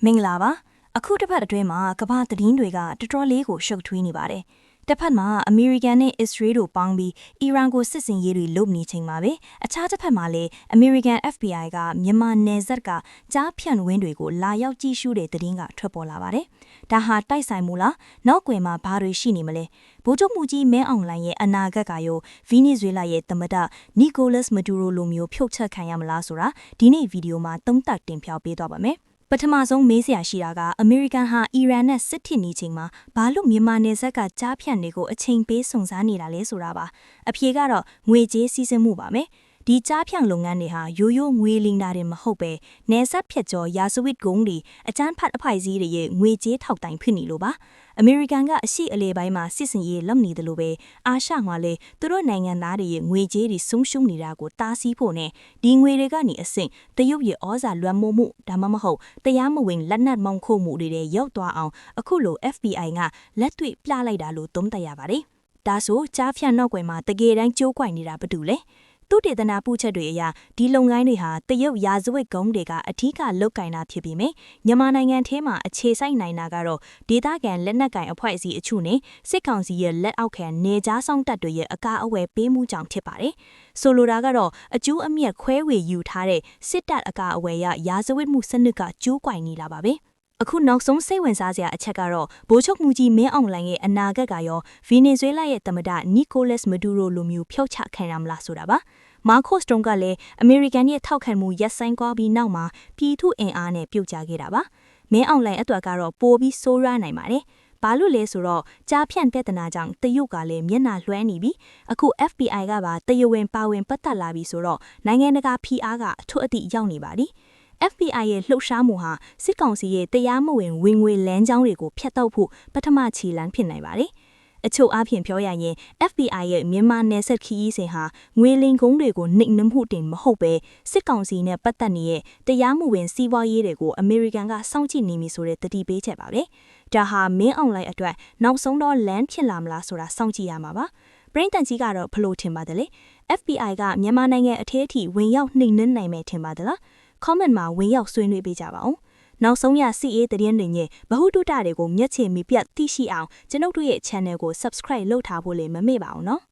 မင်္ဂလာပါအခုတစ်ဖက်အတွင်းမှာကမ္ဘာသတင်းတွေကတော်တော်လေးကိုရှုပ်ထွေးနေပါတယ်တစ်ဖက်မှာအမေရိကန်နဲ့အစ္စရေးတို့ပေါင်းပြီးအီရန်ကိုစစ်စင်ရေးတွေလုပ်နေချိန်မှာပဲအခြားတစ်ဖက်မှာလည်းအမေရိကန် FBI ကမြန်မာနယ်စပ်ကကြားဖြန့်ဝင်းတွေကိုလာရောက်ကြည့်ရှုတဲ့သတင်းကထွက်ပေါ်လာပါတယ်ဒါဟာတိုက်ဆိုင်မှုလားနောက်ွယ်မှာဘာတွေရှိနေမလဲဗိုလ်ချုပ်မှုကြီးမင်းအောင်လှိုင်ရဲ့အနာဂတ်ကရောဗီနီဇွေလာရဲ့သမ္မတနီကိုလတ်မဒူရိုလိုမျိုးဖြုတ်ချက်ခံရမလားဆိုတာဒီနေ့ဗီဒီယိုမှာသုံးသပ်တင်ပြပေးသွားပါမယ်ပထမဆုံးမေးစရာရှိတာကအမေရိကန်ဟာအီရန်နဲ့စစ်ထစ်နေချိန်မှာဘာလို့မြန်မာနယ်စပ်ကကြားဖြန့်တွေကိုအချိန်ပေးစုံစမ်းနေတာလဲဆိုတာပါအဖြေကတော့ငွေကြေးစီးဆင်းမှုပါမယ်ဒီကြားဖြန့်လုပ်ငန်းတွေဟာရိုးရိုးငွေလိမ်တာတွေမဟုတ်ပဲနယ်စပ်ဖြတ်ကျော်ရာဇဝတ်ဂုဏ်းတွေအကြမ်းဖက်အဖိုက်စည်းတွေရဲ့ငွေကြေးထောက်တိုင်ဖြစ်နေလို့ပါအမေရိကန်ကအရှိအလေပိုင်းမှာစစ်စင်ရေးလုပ်နေတယ်လို့ပဲအာရှမှာလည်းသူတို့နိုင်ငံသားတွေရဲ့ငွေကြေးတွေဆုံးရှုံးနေတာကိုတားဆီးဖို့နဲ့ဒီငွေတွေကနေအဆင့်တရုတ်ရဲ့ဩဇာလွှမ်းမိုးမှုဒါမှမဟုတ်တရားမဝင်လက်နက်မောင်းခိုးမှုတွေရောက်သွားအောင်အခုလို FBI ကလက်တွေ့ပြလိုက်တာလို့သုံးသပ်ရပါတယ်ဒါဆိုကြားဖြန့်နောက်ွယ်မှာတကယ်တမ်းကြိုးကွိုင်နေတာဘာတူလဲသူတေသနာပူချက်တွေအရဒီလုပ်ငန်းတွေဟာတရုတ်ရာဇဝတ်ဂုဏ်းတွေကအထူးကလုတ်ကင်တာဖြစ်ပြီးမြမြန်မာနိုင်ငံထဲမှာအခြေစိုက်နိုင်တာကတော့ဒေသခံလက်နက်ကင်အဖွဲ့အစည်းအချို့နဲ့စစ်ကောင်စီရဲ့လက်အောက်ခံနေကြားဆောင်တပ်တွေရဲ့အကာအဝယ်ပေးမှုကြောင့်ဖြစ်ပါတယ်။ဆိုလိုတာကတော့အကျိုးအမြတ်ခွဲဝေယူထားတဲ့စစ်တပ်အကာအဝယ်ရရာဇဝတ်မှုစနစ်ကကျိုးကွိုင်နေလာပါပဲ။အခုနောက်ဆုံးစိတ်ဝင်စားစရာအချက်ကတော့ဗိုလ်ချုပ်မှုကြီးမင်းအောင်လှိုင်ရဲ့အနာဂတ်ကရောဗီနီဇွေလာရဲ့သမ္မတနီကိုလတ်မဒူရိုလိုမျိုးဖျောက်ချခံရမလားဆိုတာပါမာကိုစတုံကလည်းအမေရိကန်ရဲ့ထောက်ခံမှုရပ်ဆိုင်းသွားပြီးနောက်မှာပြည်သူအင်အားနဲ့ပြုတ်ကျခဲ့တာပါမင်းအောင်လှိုင်အတွက်ကတော့ပိုပြီးဆိုးရွားနိုင်ပါတယ်ဘာလို့လဲဆိုတော့ကြားဖြန့်ပြဿနာကြောင့်တရုတ်ကလည်းမျက်နှာလွှဲနေပြီးအခု FBI ကပါတရုတ်ဝင်ပါဝင်ပတ်သက်လာပြီးဆိုတော့နိုင်ငံတကာဖိအားကအထွတ်အထိရောက်နေပါပြီFBI ရဲ့လှုပ်ရှားမှုဟာစစ်ကောင်စီရဲ့တရားမဝင်ဝင်ငွေလမ်းကြောင်းတွေကိုဖျက်တောက်ဖို့ပထမခြေလှမ်းဖြစ်နိုင်ပါတယ်အချို့အားဖြင့်ပြောရရင် FBI ရဲ့မြန်မာနယ်စပ်ခီးစဉ်ဟာငွေလိမ်ကုန်းတွေကိုနှိမ်နှင်းမှုတင်မဟုတ်ပဲစစ်ကောင်စီနဲ့ပတ်သက်နေတဲ့တရားမဝင်စီးပွားရေးတွေကိုအမေရိကန်ကစောင့်ကြည့်နေပြီဆိုတဲ့တတိပေးချက်ပါပဲဒါဟာမင်းအောင်လှိုင်အတွက်နောက်ဆုံးတော့လမ်းဖြစ်လာမလားဆိုတာစောင့်ကြည့်ရမှာပါပရိသတ်ကြီးကတော့ဘလို့ထင်ပါတယ်လဲ FBI ကမြန်မာနိုင်ငံအထက်အထိဝင်ရောက်နှိမ်နှင်းနိုင်မယ်ထင်ပါတယ်လား comment မှာဝင်ရောက်ဆွေးနွေးပေးကြပါဦးနောက်ဆုံးရစီအေးသတင်းတွေနဲ့ဗဟုတုတတွေကိုမျက်ခြေမီပြတ်သိရှိအောင်ကျွန်ုပ်တို့ရဲ့ channel ကို subscribe လုပ်ထားဖို့လည်းမမေ့ပါဘူးနော်